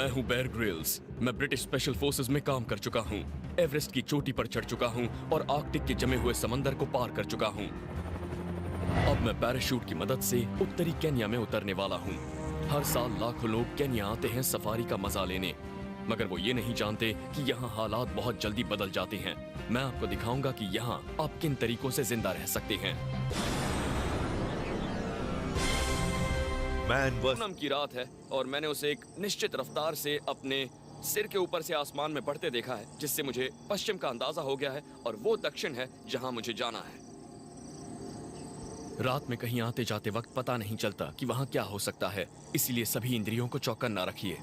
मैं हूं Bear Grylls. मैं ब्रिटिश स्पेशल फोर्सेस में काम कर चुका हूं, एवरेस्ट की चोटी पर चढ़ चुका हूं और आर्कटिक के जमे हुए समंदर को पार कर चुका हूं। अब मैं पैराशूट की मदद से उत्तरी केन्या में उतरने वाला हूं। हर साल लाखों लोग केन्या आते हैं सफारी का मजा लेने, मगर वो ये नहीं जानते कि यहाँ हालात बहुत जल्दी बदल जाते हैं। मैं आपको दिखाऊंगा कि यहाँ आप किन तरीकों से जिंदा रह सकते हैं। पूनम की रात है और मैंने उसे एक निश्चित रफ्तार से अपने सिर के ऊपर से आसमान में बढ़ते देखा है, जिससे मुझे पश्चिम का अंदाजा हो गया है और वो दक्षिण है जहां मुझे जाना है। रात में कहीं आते जाते वक्त पता नहीं चलता कि वहां क्या हो सकता है, इसीलिए सभी इंद्रियों को चौकन्ना रखिए।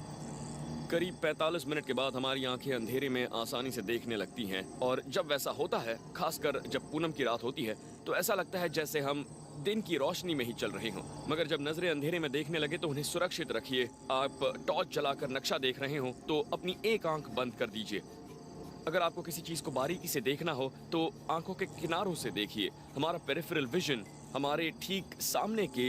करीब 45 मिनट के बाद हमारी आंखें अंधेरे में आसानी से देखने लगती हैं, और जब वैसा होता है, खासकर जब पूनम की रात होती है, तो ऐसा लगता है जैसे हम दिन की रोशनी में ही चल रहे हों। मगर जब नजरें अंधेरे में देखने लगे तो उन्हें सुरक्षित रखिए। आप टॉर्च जलाकर नक्शा देख रहे हो तो अपनी एक आंख बंद कर दीजिए। अगर आपको किसी चीज को बारीकी से देखना हो तो आंखों के किनारों से देखिए। हमारा पेरिफेरल विजन हमारे ठीक सामने के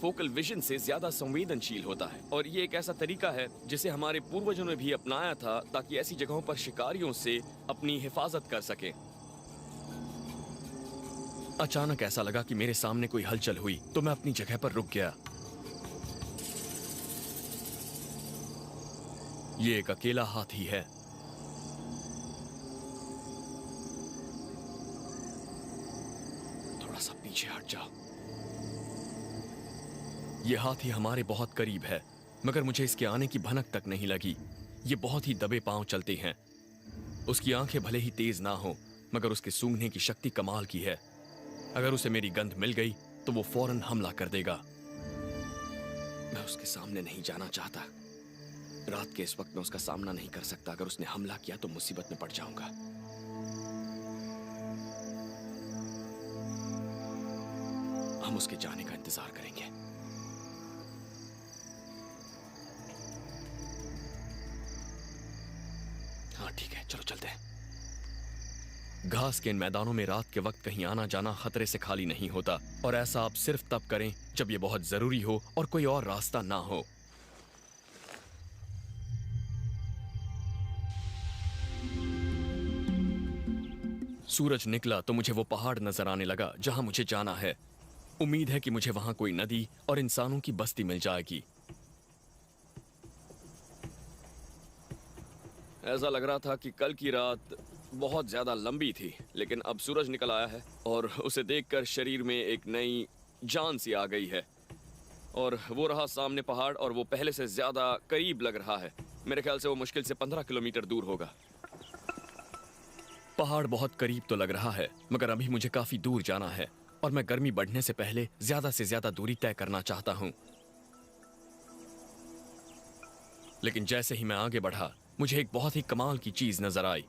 फोकल विजन से ज्यादा संवेदनशील होता है, और ये एक ऐसा तरीका है जिसे हमारे पूर्वजों ने भी अपनाया था ताकि ऐसी जगहों पर शिकारियों से अपनी हिफाजत कर सकें। अचानक ऐसा लगा कि मेरे सामने कोई हलचल हुई तो मैं अपनी जगह पर रुक गया। ये एक अकेला हाथी है। थोड़ा सा पीछे हट जाओ। ये हाथी हमारे बहुत करीब है, मगर मुझे इसके आने की भनक तक नहीं लगी। ये बहुत ही दबे पांव चलते हैं। उसकी आंखें भले ही तेज ना हो, मगर उसके सूंघने की शक्ति कमाल की है। अगर उसे मेरी गंध मिल गई तो वो फौरन हमला कर देगा। मैं उसके सामने नहीं जाना चाहता। रात के इस वक्त में उसका सामना नहीं कर सकता। अगर उसने हमला किया तो मुसीबत में पड़ जाऊंगा। हम उसके जाने का इंतजार करेंगे। हाँ ठीक है, चलो चलते हैं। घास के इन मैदानों में रात के वक्त कहीं आना जाना खतरे से खाली नहीं होता, और ऐसा आप सिर्फ तब करें जब यह बहुत जरूरी हो और कोई और रास्ता ना हो। सूरज निकला तो मुझे वो पहाड़ नजर आने लगा जहां मुझे जाना है। उम्मीद है कि मुझे वहां कोई नदी और इंसानों की बस्ती मिल जाएगी। ऐसा लग रहा था कि कल की रात बहुत ज्यादा लंबी थी, लेकिन अब सूरज निकल आया है और उसे देखकर शरीर में एक नई जान सी आ गई है। और वो रहा सामने पहाड़, और वो पहले से ज्यादा करीब लग रहा है। मेरे ख्याल से वो मुश्किल से 15 किलोमीटर दूर होगा। पहाड़ बहुत करीब तो लग रहा है, मगर अभी मुझे काफी दूर जाना है और मैं गर्मी बढ़ने से पहले ज्यादा से ज्यादा दूरी तय करना चाहता हूं। लेकिन जैसे ही मैं आगे बढ़ा, मुझे एक बहुत ही कमाल की चीज नजर आई।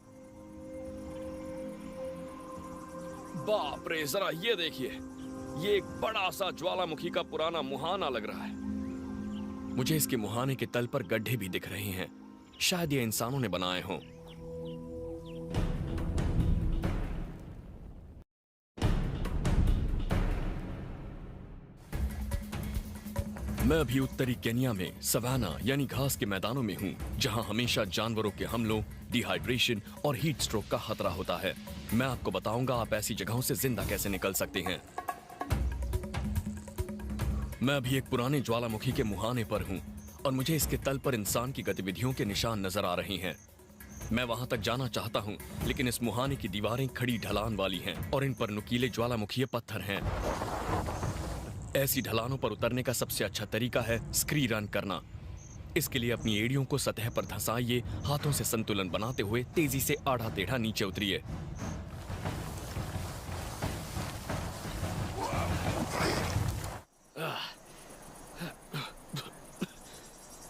बाप रे, जरा ये देखिए, ये एक बड़ा सा ज्वालामुखी का पुराना मुहाना लग रहा है। मुझे इसके मुहाने के तल पर गड्ढे भी दिख रहे हैं। शायद ये इंसानों ने बनाए हों। मैं अभी उत्तरी केन्या में सवाना यानी घास के मैदानों में हूँ, जहाँ हमेशा जानवरों के हमलों, डिहाइड्रेशन और हीट स्ट्रोक का खतरा होता है। मैं आपको बताऊंगा आप ऐसी जगहों से जिंदा कैसे निकल सकते हैं। मैं अभी एक पुराने ज्वालामुखी के मुहाने पर हूँ और मुझे इसके तल पर इंसान की गतिविधियों के निशान नजर आ रहे हैं। मैं वहां तक जाना चाहता हूँ, लेकिन इस मुहाने की दीवारें खड़ी ढलान वाली हैं और इन पर नुकीले ज्वालामुखीय पत्थर हैं। ऐसी ढलानों पर उतरने का सबसे अच्छा तरीका है स्क्री रन करना। इसके लिए अपनी एड़ियों को सतह पर धंसाइए, हाथों से संतुलन बनाते हुए तेजी से आड़ा टेढ़ा नीचे उतरिए।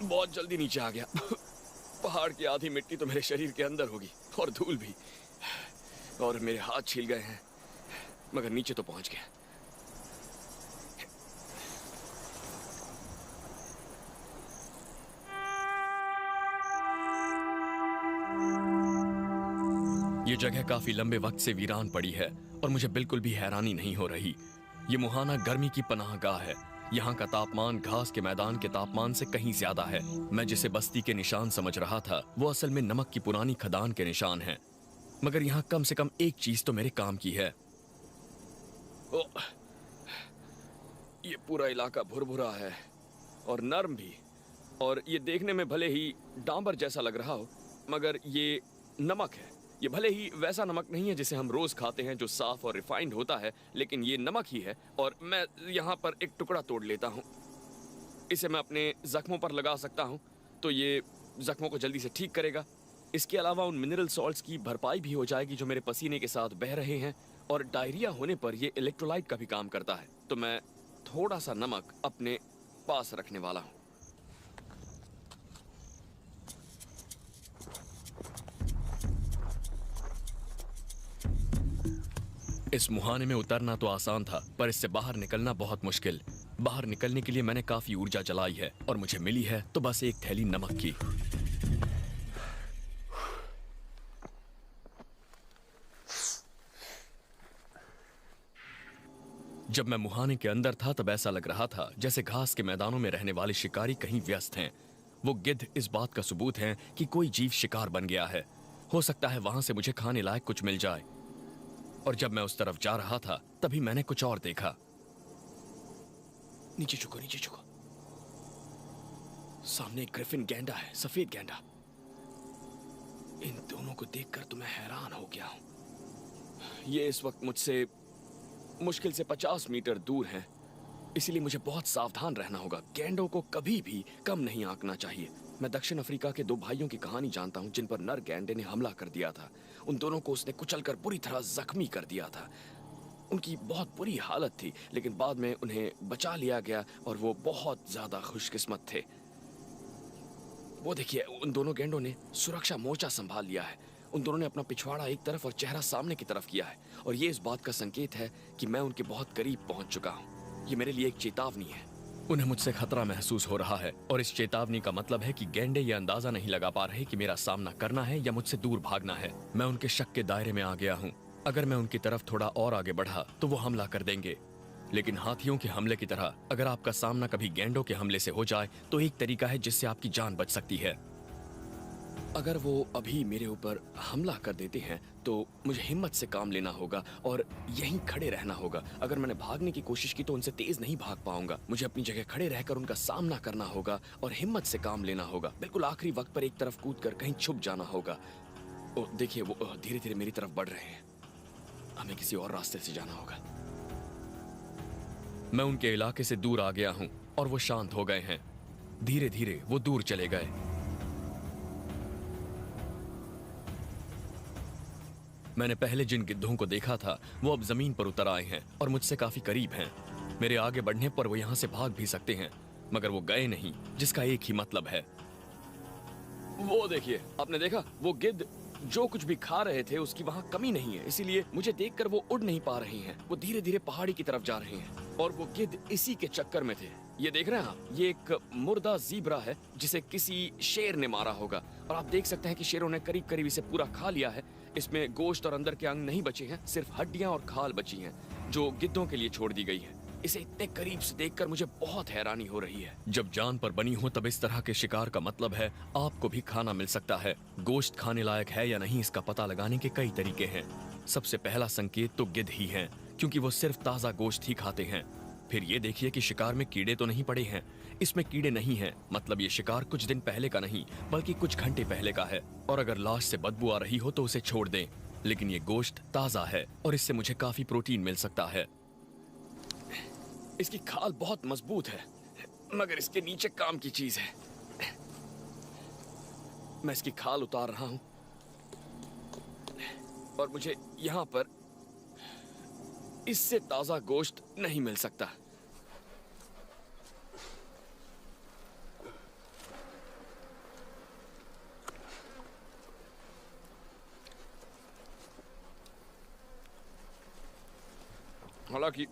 बहुत जल्दी नीचे आ गया। पहाड़ की आधी मिट्टी तो मेरे शरीर के अंदर होगी और धूल भी, और मेरे हाथ छील गए हैं, मगर नीचे तो पहुंच गया। ये जगह काफी लंबे वक्त से वीरान पड़ी है और मुझे बिल्कुल भी हैरानी नहीं हो रही। ये मुहाना गर्मी की पनाहगाह है। यहाँ का तापमान घास के मैदान के तापमान से कहीं ज्यादा है। मैं जिसे बस्ती के निशान समझ रहा था वो असल में नमक की पुरानी खदान के निशान हैं। मगर यहाँ कम से कम एक चीज तो मेरे काम की है। ओह, ये पूरा इलाका भुरभुरा है और नर्म भी, और ये देखने में भले ही डांबर जैसा लग रहा हो, मगर ये नमक है। ये भले ही वैसा नमक नहीं है जिसे हम रोज खाते हैं जो साफ और रिफाइंड होता है, लेकिन ये नमक ही है। और मैं यहाँ पर एक टुकड़ा तोड़ लेता हूँ। इसे मैं अपने जख्मों पर लगा सकता हूँ तो ये जख्मों को जल्दी से ठीक करेगा। इसके अलावा उन मिनरल सॉल्ट्स की भरपाई भी हो जाएगी जो मेरे पसीने के साथ बह रहे हैं, और डायरिया होने पर ये इलेक्ट्रोलाइट का भी काम करता है। तो मैं थोड़ा सा नमक अपने पास रखने वाला हूँ। इस मुहाने में उतरना तो आसान था, पर इससे बाहर निकलना बहुत मुश्किल। बाहर निकलने के लिए मैंने काफी ऊर्जा जलाई है और मुझे मिली है तो बस एक थैली नमक की। जब मैं मुहाने के अंदर था तब ऐसा लग रहा था जैसे घास के मैदानों में रहने वाले शिकारी कहीं व्यस्त हैं। वो गिद्ध इस बात का सबूत हैं कि कोई जीव शिकार बन गया है। हो सकता है वहां से मुझे खाने लायक कुछ मिल जाए। और जब मैं उस तरफ जा रहा था तभी मैंने कुछ और देखा। नीचे झुको, नीचे झुको। सामने एक ग्रिफिन गैंडा है, सफेद गैंडा। इन दोनों को देखकर तो मैं हैरान हो गया हूं। ये इस वक्त मुझसे मुश्किल से 50 मीटर दूर हैं, इसीलिए मुझे बहुत सावधान रहना होगा। गैंडों को कभी भी कम नहीं आंकना चाहिए। मैं दक्षिण अफ्रीका के 2 भाइयों की कहानी जानता हूं जिन पर नर गैंडे ने हमला कर दिया था। उन दोनों को उसने कुचलकर बुरी तरह जख्मी कर दिया था। उनकी बहुत बुरी हालत थी, लेकिन बाद में उन्हें बचा लिया गया और वो बहुत ज्यादा खुशकिस्मत थे। वो देखिए, उन दोनों गैंडों ने सुरक्षा मोर्चा संभाल लिया है। उन दोनों ने अपना पिछवाड़ा एक तरफ और चेहरा सामने की तरफ किया है, और ये इस बात का संकेत है कि मैं उनके बहुत करीब पहुंच चुका हूं। ये मेरे लिए एक चेतावनी है। उन्हें मुझसे खतरा महसूस हो रहा है, और इस चेतावनी का मतलब है कि गैंडे ये अंदाजा नहीं लगा पा रहे कि मेरा सामना करना है या मुझसे दूर भागना है। मैं उनके शक के दायरे में आ गया हूँ। अगर मैं उनकी तरफ थोड़ा और आगे बढ़ा तो वो हमला कर देंगे, लेकिन हाथियों के हमले की तरह अगर आपका सामना कभी गैंडों के हमले से हो जाए तो एक तरीका है जिससे आपकी जान बच सकती है। अगर वो अभी मेरे ऊपर हमला कर देते हैं तो मुझे हिम्मत से काम लेना होगा और यहीं खड़े रहना होगा। अगर मैंने भागने की कोशिश की तो उनसे तेज नहीं भाग पाऊंगा। मुझे अपनी जगह खड़े रहकर उनका सामना करना होगा और हिम्मत से काम लेना होगा। बिल्कुल आखिरी वक्त पर एक तरफ कूदकर कहीं छुप जाना होगा। ओ देखिए, वो धीरे धीरे मेरी तरफ बढ़ रहे हैं। हमें किसी और रास्ते से जाना होगा। मैं उनके इलाके से दूर आ गया हूं और वो शांत हो गए हैं। धीरे धीरे वो दूर चले गए। मैंने पहले जिन गिद्धों को देखा था वो अब जमीन पर उतर आए हैं और मुझसे काफी करीब हैं। मेरे आगे बढ़ने पर वो यहां से भाग भी सकते हैं, मगर वो गए नहीं, जिसका एक ही मतलब है। वो देखिए, आपने देखा, वो गिद्ध जो कुछ भी खा रहे थे उसकी वहां कमी नहीं है, इसीलिए मुझे देखकर वो उड़ नहीं पा रहे हैं। वो धीरे धीरे पहाड़ी की तरफ जा रहे हैं और वो गिद्ध इसी के चक्कर में थे। ये देख रहे हैं आप, ये एक मुर्दा ज़ीब्रा है जिसे किसी शेर ने मारा होगा, और आप देख सकते हैं कि शेरों ने करीब करीब इसे पूरा खा लिया है। इसमें गोश्त और अंदर के अंग नहीं बचे हैं, सिर्फ हड्डियां और खाल बची हैं जो गिद्धों के लिए छोड़ दी गई है। इसे इतने करीब से देखकर मुझे बहुत हैरानी हो रही है। जब जान पर बनी हो तब इस तरह के शिकार का मतलब है आपको भी खाना मिल सकता है। गोश्त खाने लायक है या नहीं इसका पता लगाने के कई तरीके हैं। सबसे पहला संकेत तो गिद्ध ही है, क्योंकि वो सिर्फ ताजा गोश्त ही खाते हैं। फिर ये देखिए कि शिकार में कीड़े तो नहीं पड़े हैं। इसमें कीड़े नहीं हैं, मतलब ये शिकार कुछ दिन पहले का नहीं बल्कि कुछ घंटे पहले का है। और अगर लाश से बदबू आ रही हो तो उसे छोड़ दें, लेकिन ये गोश्त ताजा है और इससे मुझे काफी प्रोटीन मिल सकता है। इसकी खाल बहुत मजबूत है, मगर इसके नीचे काम की चीज है। मैं इसकी खाल उतार रहा हूं और मुझे यहां पर इससे ताजा गोश्त नहीं मिल सकता। हालांकि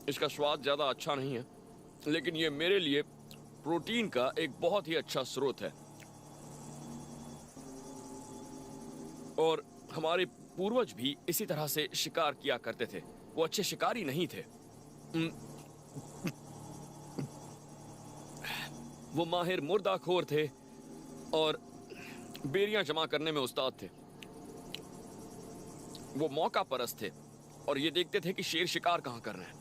इसका स्वाद ज्यादा अच्छा नहीं है, लेकिन ये मेरे लिए प्रोटीन का एक बहुत ही अच्छा स्रोत है। और हमारे पूर्वज भी इसी तरह से शिकार किया करते थे। वो अच्छे शिकारी नहीं थे, वो माहिर मुर्दाखोर थे और बेरियां जमा करने में उस्ताद थे। वो मौका परस्त थे और ये देखते थे कि शेर शिकार कहां कर रहे हैं।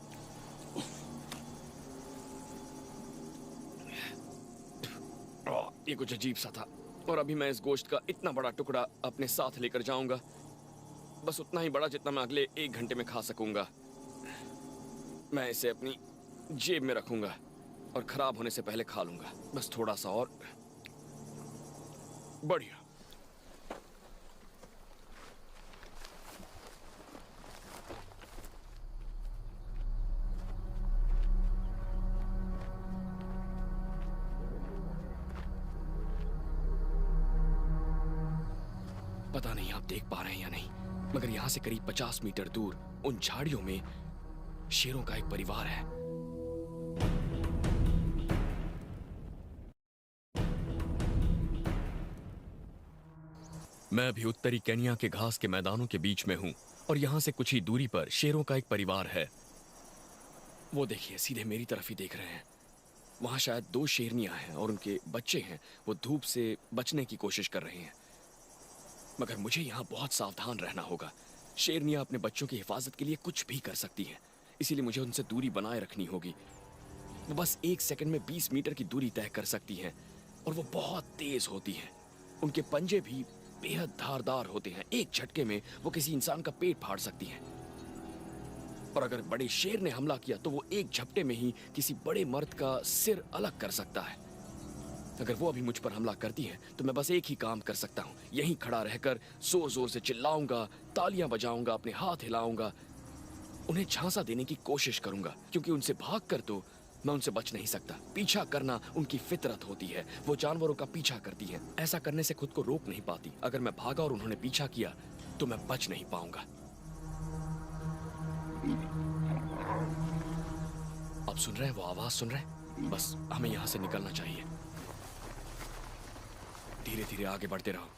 ये कुछ अजीब सा था और अभी मैं इस गोश्त का इतना बड़ा टुकड़ा अपने साथ लेकर जाऊंगा, बस उतना ही बड़ा जितना मैं अगले 1 घंटे में खा सकूंगा। मैं इसे अपनी जेब में रखूंगा और खराब होने से पहले खा लूंगा। बस थोड़ा सा और। बढ़िया। पता नहीं आप देख पा रहे हैं या नहीं, मगर यहां से करीब 50 मीटर दूर उन झाड़ियों में शेरों का एक परिवार है। मैं अभी उत्तरी केन्या के घास के मैदानों के बीच में हूं और यहां से कुछ ही दूरी पर शेरों का एक परिवार है। वो देखिए, सीधे मेरी तरफ ही देख रहे हैं। वहां शायद 2 शेरनियां हैं और उनके बच्चे हैं। वो धूप से बचने की कोशिश कर रहे हैं, मगर मुझे यहाँ बहुत सावधान रहना होगा। शेरनियां अपने बच्चों की हिफाजत के लिए कुछ भी कर सकती हैं, इसीलिए मुझे उनसे दूरी बनाए रखनी होगी। वो बस 1 सेकंड में 20 मीटर की दूरी तय कर सकती हैं और वो बहुत तेज होती हैं। उनके पंजे भी बेहद धारदार होते हैं। एक झटके में वो किसी इंसान का पेट फाड़ सकती हैं। और अगर बड़े शेर ने हमला किया तो वो एक झपटे में ही किसी बड़े मर्द का सिर अलग कर सकता है। अगर वो अभी मुझ पर हमला करती है तो मैं बस एक ही काम कर सकता हूँ, यहीं खड़ा रहकर जोर जोर से चिल्लाऊंगा, तालियां बजाऊंगा, अपने हाथ हिलाऊंगा, उन्हें झांसा देने की कोशिश करूंगा, क्योंकि उनसे भागकर तो मैं उनसे बच नहीं सकता। पीछा करना उनकी फितरत होती है, वो जानवरों का पीछा करती हैं। ऐसा करने से खुद को रोक नहीं पाती। अगर मैं भागा और उन्होंने पीछा किया तो मैं बच नहीं पाऊंगा। अब सुन रहे हैं वो आवाज? सुन रहे हैं? बस हमें यहां से निकलना चाहिए। धीरे धीरे आगे बढ़ते रहो।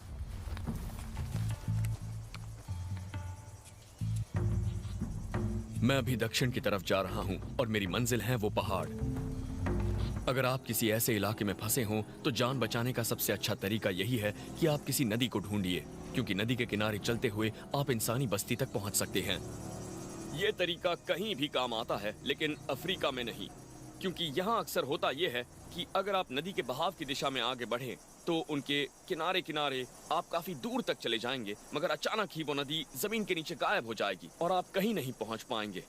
मैं अभी दक्षिण की तरफ जा रहा हूं और मेरी मंजिल है वो पहाड़। अगर आप किसी ऐसे इलाके में फंसे हों तो जान बचाने का सबसे अच्छा तरीका यही है कि आप किसी नदी को ढूंढिए, क्योंकि नदी के किनारे चलते हुए आप इंसानी बस्ती तक पहुंच सकते हैं। यह तरीका कहीं भी काम आता है, लेकिन अफ्रीका में नहीं, क्योंकि यहाँ अक्सर होता यह है कि अगर आप नदी के बहाव की दिशा में आगे बढ़ें तो उनके किनारे किनारे आप काफी दूर तक चले जाएंगे, मगर अचानक ही वो नदी जमीन के नीचे गायब हो जाएगी और आप कहीं नहीं पहुंच पाएंगे।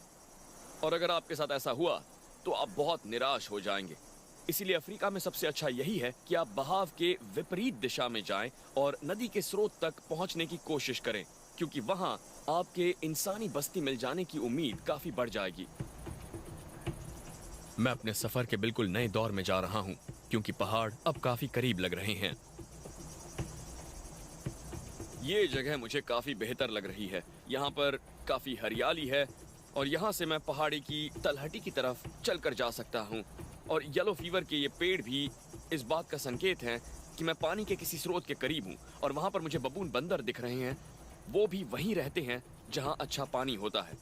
और अगर आपके साथ ऐसा हुआ तो आप बहुत निराश हो जाएंगे। इसीलिए अफ्रीका में सबसे अच्छा यही है कि आप बहाव के विपरीत दिशा में जाएं और नदी के स्रोत तक पहुंचने की कोशिश करें, क्योंकि वहां आपके इंसानी बस्ती मिल जाने की उम्मीद काफी बढ़ जाएगी। मैं अपने सफर के बिल्कुल नए दौर में जा रहा हूं, क्योंकि पहाड़ अब काफी करीब लग रहे हैं। ये जगह मुझे काफी बेहतर लग रही है। यहाँ पर काफी हरियाली है और यहाँ से मैं पहाड़ी की तलहटी की तरफ चलकर जा सकता हूँ। और येलो फीवर के ये पेड़ भी इस बात का संकेत हैं कि मैं पानी के किसी स्रोत के करीब हूँ। और वहाँ पर मुझे बबून बंदर दिख रहे हैं, वो भी वहीं रहते हैं जहाँ अच्छा पानी होता है।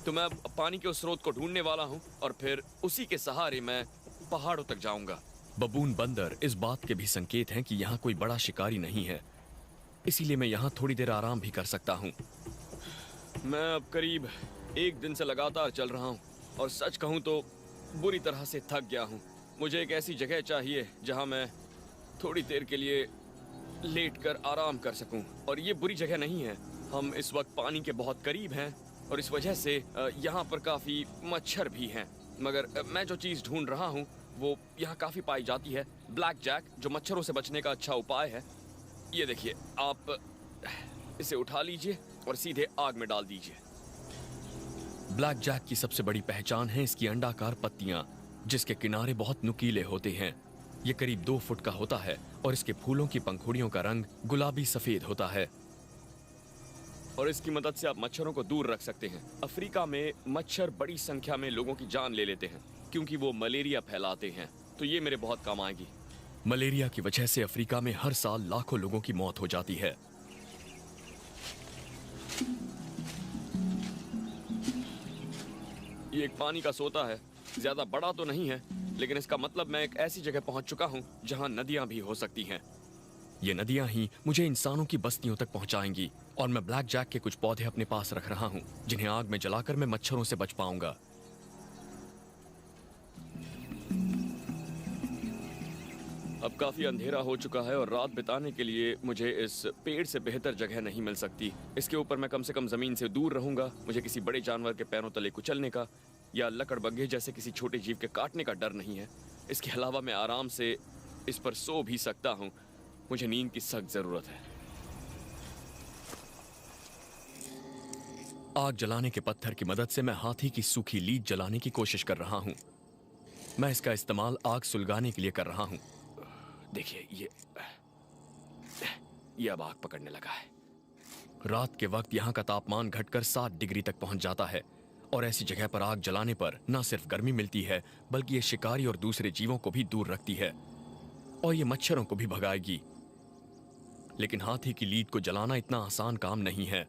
तो मैं अब पानी के उस स्रोत को ढूंढने वाला हूँ और फिर उसी के सहारे मैं पहाड़ों तक जाऊंगा। बबून बंदर इस बात के भी संकेत हैं कि यहाँ कोई बड़ा शिकारी नहीं है, इसीलिए मैं यहाँ थोड़ी देर आराम भी कर सकता हूँ। मैं अब करीब 1 दिन से लगातार चल रहा हूँ और सच कहूँ तो बुरी तरह से थक गया हूँ। मुझे एक ऐसी जगह चाहिए जहाँ मैं थोड़ी देर के लिए लेटकर आराम कर सकूँ। और ये बुरी जगह नहीं है, हम इस वक्त पानी के बहुत करीब हैं और इस वजह से यहाँ पर काफ़ी मच्छर भी हैं। मगर मैं जो चीज़ ढूंढ रहा हूँ वो यहाँ काफ़ी पाई जाती है, ब्लैक जैक, जो मच्छरों से बचने का अच्छा उपाय है। ये देखिए, आप इसे उठा लीजिए और सीधे आग में डाल दीजिए। ब्लैक जैक की सबसे बड़ी पहचान है इसकी अंडाकार पत्तियां, जिसके किनारे बहुत नुकीले होते हैं। ये करीब 2 फुट का होता है और इसके फूलों की पंखुड़ियों का रंग गुलाबी सफेद होता है और इसकी मदद से आप मच्छरों को दूर रख सकते हैं। अफ्रीका में मच्छर बड़ी संख्या में लोगों की जान ले लेते हैं क्योंकि वो मलेरिया फैलाते हैं, तो ये मेरे बहुत काम आएगी। मलेरिया की वजह से अफ्रीका में हर साल लाखों लोगों की मौत हो जाती है। ये एक पानी का सोता है, ज्यादा बड़ा तो नहीं है लेकिन इसका मतलब मैं एक ऐसी जगह पहुंच चुका हूं जहां नदियां भी हो सकती हैं। ये नदियां ही मुझे इंसानों की बस्तियों तक पहुंचाएंगी और मैं ब्लैक जैक के कुछ पौधे अपने पास रख रहा हूं जिन्हें आग में जलाकर मैं मच्छरों से बच पाऊंगा। अब काफी अंधेरा हो चुका है और रात बिताने के लिए मुझे इस पेड़ से बेहतर जगह नहीं मिल सकती। इसके ऊपर मैं कम से कम जमीन से दूर रहूंगा। मुझे किसी बड़े जानवर के पैरों तले कुचलने का या लकड़बग्घे जैसे किसी छोटे जीव के काटने का डर नहीं है। इसके अलावा मैं आराम से इस पर सो भी सकता हूं। मुझे नींद की सख्त जरूरत है। आग जलाने के पत्थर की मदद से मैं हाथी की सूखी लीद जलाने की कोशिश कर रहा हूं। मैं इसका इस्तेमाल आग सुलगाने के लिए कर रहा हूं। देखिए, ये अब आग पकड़ने लगा है। रात के वक्त यहाँ का तापमान घटकर 7 डिग्री तक पहुंच जाता है और ऐसी जगह पर आग जलाने पर न सिर्फ गर्मी मिलती है बल्कि ये शिकारी और दूसरे जीवों को भी दूर रखती है और ये मच्छरों को भी भगाएगी। लेकिन हाथी की लीद को जलाना इतना आसान काम नहीं है।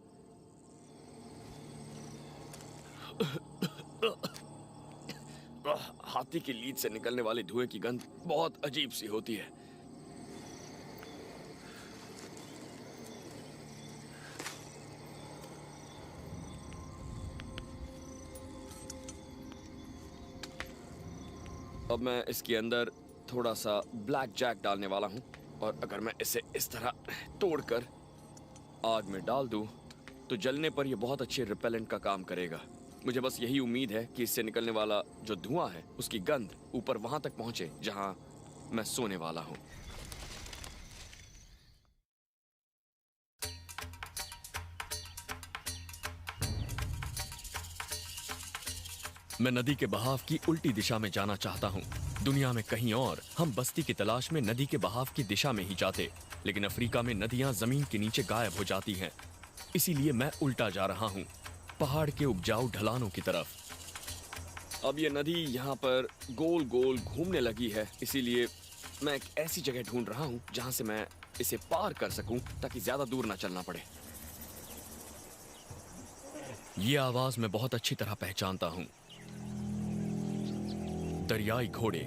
हाथी की लीद से निकलने वाले धुएं की गंध बहुत अजीब सी होती है। अब मैं इसके अंदर थोड़ा सा ब्लैक जैक डालने वाला हूं और अगर मैं इसे इस तरह तोड़कर आग में डाल दूं तो जलने पर यह बहुत अच्छे रिपेलेंट का काम करेगा। मुझे बस यही उम्मीद है कि इससे निकलने वाला जो धुआं है उसकी गंध ऊपर वहां तक पहुंचे जहां मैं सोने वाला हूं। मैं नदी के बहाव की उल्टी दिशा में जाना चाहता हूं। दुनिया में कहीं और हम बस्ती की तलाश में नदी के बहाव की दिशा में ही जाते, लेकिन अफ्रीका में नदियां जमीन के नीचे गायब हो जाती हैं। इसीलिए मैं उल्टा जा रहा हूं, पहाड़ के उपजाऊ ढलानों की तरफ। अब ये नदी यहाँ पर गोल गोल घूमने लगी है, इसीलिए मैं एक ऐसी जगह ढूंढ रहा हूं जहां से मैं इसे पार कर सकूं ताकि ज्यादा दूर ना चलना पड़े। ये आवाज मैं बहुत अच्छी तरह पहचानता हूं। दरियाई घोड़े,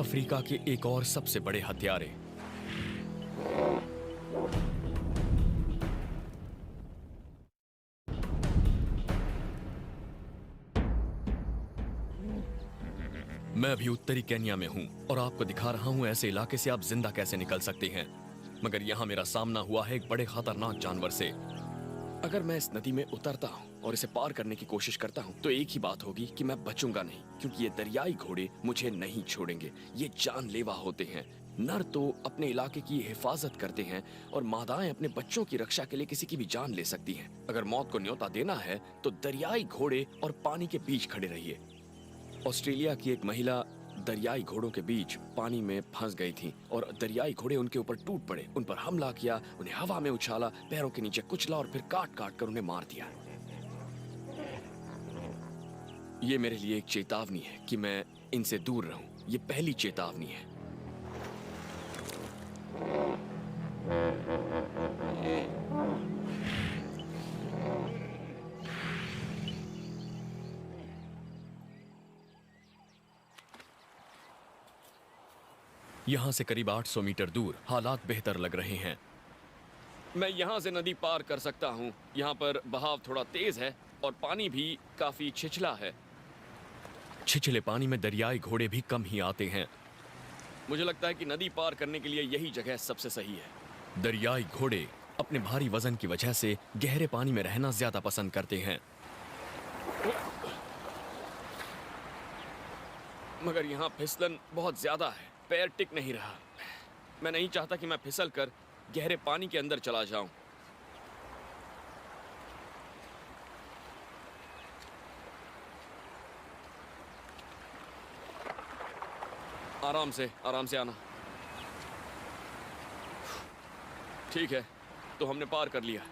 अफ्रीका के एक और सबसे बड़े हत्यारे। मैं अभी उत्तरी केन्या में हूं और आपको दिखा रहा हूं ऐसे इलाके से आप जिंदा कैसे निकल सकते हैं। मगर यहां मेरा सामना हुआ है एक बड़े खतरनाक जानवर से। अगर मैं इस नदी में उतरता हूं और इसे पार करने की कोशिश करता हूं तो एक ही बात होगी कि मैं बचूंगा नहीं, क्योंकि ये दरियाई घोड़े मुझे नहीं छोड़ेंगे। ये जानलेवा होते हैं। नर तो अपने इलाके की हिफाजत करते हैं और मादाएं अपने बच्चों की रक्षा के लिए किसी की भी जान ले सकती हैं। अगर मौत को न्योता देना है तो दरियाई घोड़े और पानी के बीच खड़े रहिए। ऑस्ट्रेलिया की एक महिला दरियाई घोड़ों के बीच पानी में फंस गई थी और दरियाई घोड़े उनके ऊपर टूट पड़े, उन पर हमला किया, उन्हें हवा में उछाला, पैरों के नीचे कुचला और फिर काट काट कर उन्हें मार दिया। ये मेरे लिए एक चेतावनी है कि मैं इनसे दूर रहूं। ये पहली चेतावनी है। यहां से करीब 800 मीटर दूर हालात बेहतर लग रहे हैं। मैं यहां से नदी पार कर सकता हूं। यहां पर बहाव थोड़ा तेज है और पानी भी काफी छिछला है। छिछले पानी में दरियाई घोड़े भी कम ही आते हैं। मुझे लगता है कि नदी पार करने के लिए यही जगह सबसे सही है। दरियाई घोड़े अपने भारी वजन की वजह से गहरे पानी में रहना ज्यादा पसंद करते हैं। मगर यहाँ फिसलन बहुत ज्यादा है, पैर टिक नहीं रहा। मैं नहीं चाहता कि मैं फिसल कर गहरे पानी के अंदर चला जाऊं। आराम से आना। ठीक है, तो हमने पार कर लिया।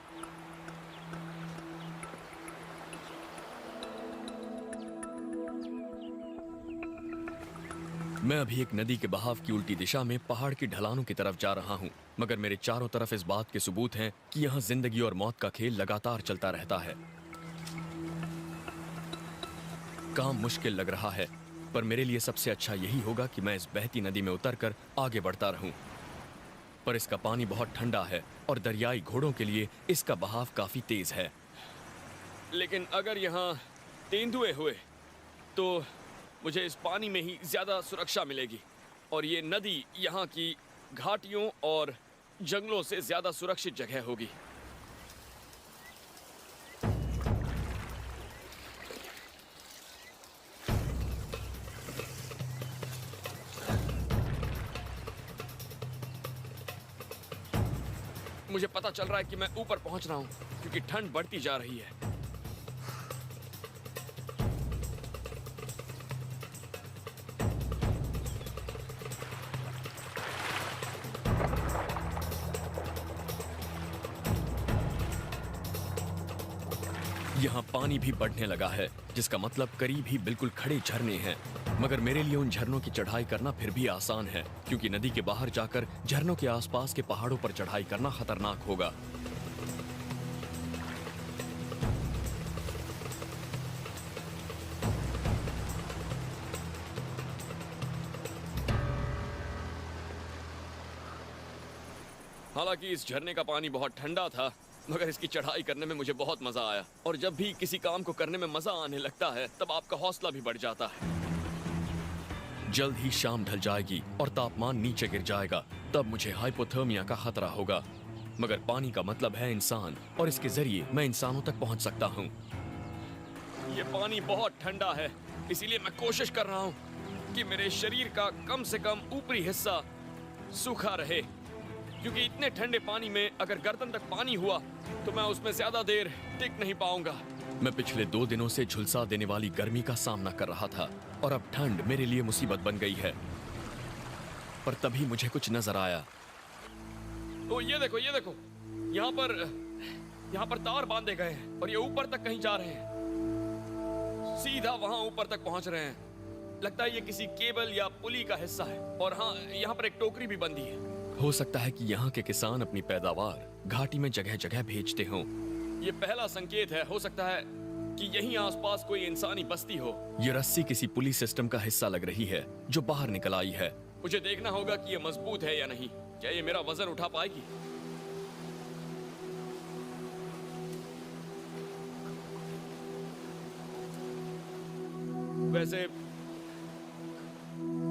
मैं अभी एक नदी के बहाव की उल्टी दिशा में पहाड़ की ढलानों की तरफ जा रहा हूं, मगर मेरे चारों तरफ इस बात के सबूत हैं कि यहां जिंदगी और मौत का खेल लगातार चलता रहता है। काम मुश्किल लग रहा है, पर मेरे लिए सबसे अच्छा यही होगा कि मैं इस बहती नदी में उतरकर आगे बढ़ता रहूं। पर इसका पानी बहुत ठंडा है और दरियाई घोड़ों के लिए इसका बहाव काफी तेज है। लेकिन अगर यहाँ तेंदुए हुए तो मुझे इस पानी में ही ज्यादा सुरक्षा मिलेगी और ये नदी यहाँ की घाटियों और जंगलों से ज्यादा सुरक्षित जगह होगी। मुझे पता चल रहा है कि मैं ऊपर पहुंच रहा हूं क्योंकि ठंड बढ़ती जा रही है। यहाँ पानी भी बढ़ने लगा है, जिसका मतलब करीब ही बिल्कुल खड़े झरने हैं। मगर मेरे लिए उन झरनों की चढ़ाई करना फिर भी आसान है, क्योंकि नदी के बाहर जाकर झरनों के आसपास के पहाड़ों पर चढ़ाई करना खतरनाक होगा। हालांकि इस झरने का पानी बहुत ठंडा था, मगर इसकी चढ़ाई करने में मुझे बहुत मजा आया। और जब भी किसी काम को करने में मजा आने लगता है, तब आपका हौसला भी बढ़ जाता है। जल्द ही शाम ढल जाएगी और तापमान नीचे गिर जाएगा, तब मुझे हाइपोथर्मिया का खतरा होगा। मगर पानी का मतलब है इंसान, और इसके जरिए मैं इंसानों तक पहुंच सकता हूं। ये पानी बहुत ठंडा है, इसीलिए मैं कोशिश कर रहा हूं कि मेरे शरीर का कम से कम ऊपरी हिस्सा सूखा रहे, क्योंकि इतने ठंडे पानी में अगर गर्दन तक पानी हुआ तो मैं उसमें ज्यादा देर टिक नहीं पाऊंगा। मैं पिछले 2 दिनों से झुलसा देने वाली गर्मी का सामना कर रहा था और अब ठंड मेरे लिए मुसीबत बन गई है। पर तभी मुझे कुछ नजर आया। ओ ये देखो, ये देखो, यहाँ पर तार बांधे गए हैं और ये ऊपर तक कहीं जा रहे हैं, सीधा वहां ऊपर तक पहुंच रहे हैं। लगता है ये किसी केबल या पुली का हिस्सा है। और हाँ, यहाँ पर एक टोकरी भी बंधी है। हो सकता है कि यहाँ के किसान अपनी पैदावार घाटी में जगह जगह भेजते हों। ये पहला संकेत है, हो सकता है कि यहीं आसपास कोई इंसानी बस्ती हो। ये रस्सी किसी पुलिस सिस्टम का हिस्सा लग रही है जो बाहर निकल आई है। मुझे देखना होगा कि ये मजबूत है या नहीं। क्या ये मेरा वजन उठा पाएगी? वैसे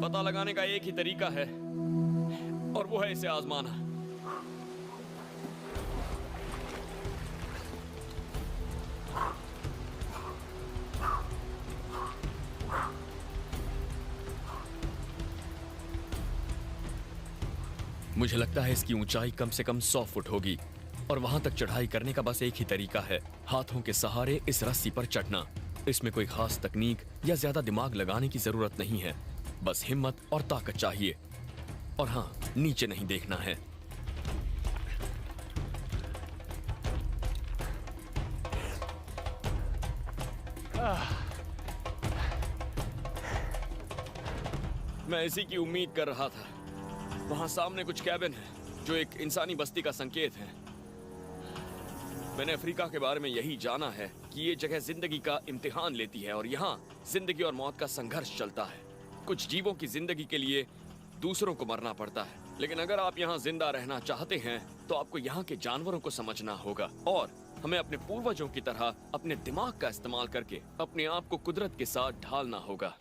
पता लगाने का एक ही तरीका है, और वो है इसे आजमाना। मुझे लगता है इसकी ऊंचाई कम से कम 100 फुट होगी, और वहां तक चढ़ाई करने का बस एक ही तरीका है, हाथों के सहारे इस रस्सी पर चढ़ना। इसमें कोई खास तकनीक या ज्यादा दिमाग लगाने की जरूरत नहीं है, बस हिम्मत और ताकत चाहिए। और हाँ, नीचे नहीं देखना है। मैं इसी की उम्मीद कर रहा था। वहां सामने कुछ कैबिन है जो एक इंसानी बस्ती का संकेत है। मैंने अफ्रीका के बारे में यही जाना है कि ये जगह जिंदगी का इम्तिहान लेती है और यहाँ जिंदगी और मौत का संघर्ष चलता है। कुछ जीवों की जिंदगी के लिए दूसरों को मरना पड़ता है, लेकिन अगर आप यहाँ जिंदा रहना चाहते हैं तो आपको यहाँ के जानवरों को समझना होगा और हमें अपने पूर्वजों की तरह अपने दिमाग का इस्तेमाल करके अपने आप को कुदरत के साथ ढालना होगा।